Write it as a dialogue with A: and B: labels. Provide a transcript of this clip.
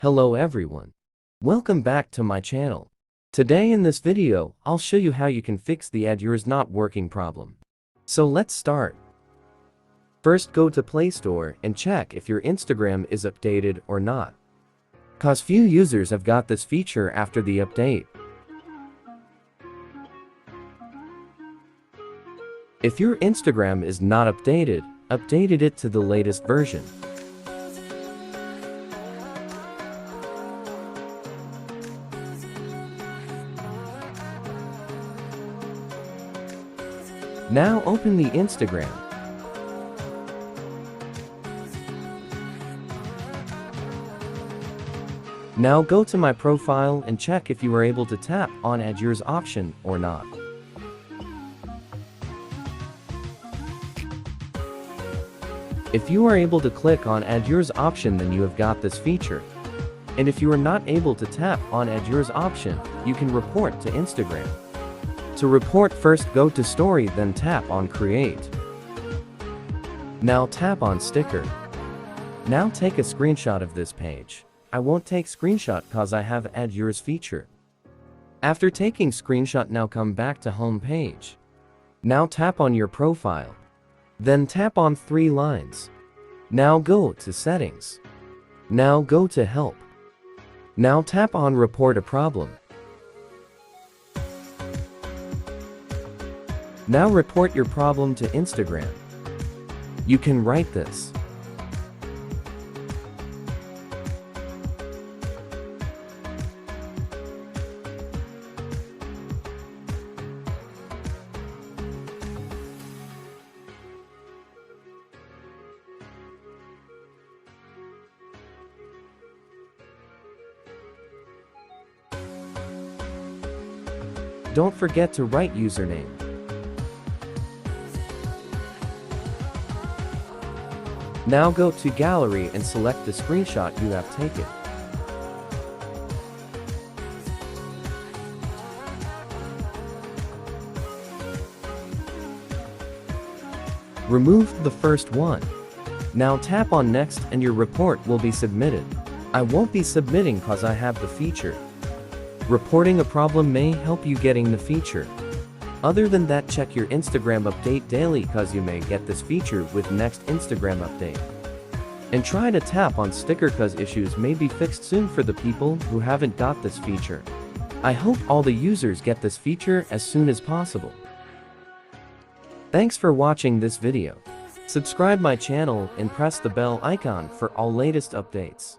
A: Hello everyone. Welcome back to my channel. Today in this video, I'll show you how you can fix the Add Yours Not Working problem. So let's start. First go to Play Store and check if your Instagram is updated or not. Cause few users have got this feature after the update. If your Instagram is not updated it to the latest version. Now open the Instagram. Now go to my profile and check if you are able to tap on Add Yours option or not. If you are able to click on Add Yours option, then you have got this feature. And if you are not able to tap on Add Yours option, you can report to Instagram. To report, first go to Story, then tap on Create. Now tap on Sticker. Now take a screenshot of this page. I won't take screenshot cause I have Add Yours feature. After taking screenshot, now come back to home page. Now tap on your profile. Then tap on 3 lines. Now go to Settings. Now go to Help. Now tap on Report a Problem. Now report your problem to Instagram. You can write this. Don't forget to write username. Now go to Gallery and select the screenshot you have taken. Remove the first one. Now tap on Next and your report will be submitted. I won't be submitting cause I have the feature. Reporting a problem may help you getting the feature. Other than that, check your Instagram update daily cause you may get this feature with next Instagram update. And try to tap on sticker cause issues may be fixed soon for the people who haven't got this feature. I hope all the users get this feature as soon as possible. Thanks for watching this video. Subscribe my channel and press the bell icon for all latest updates.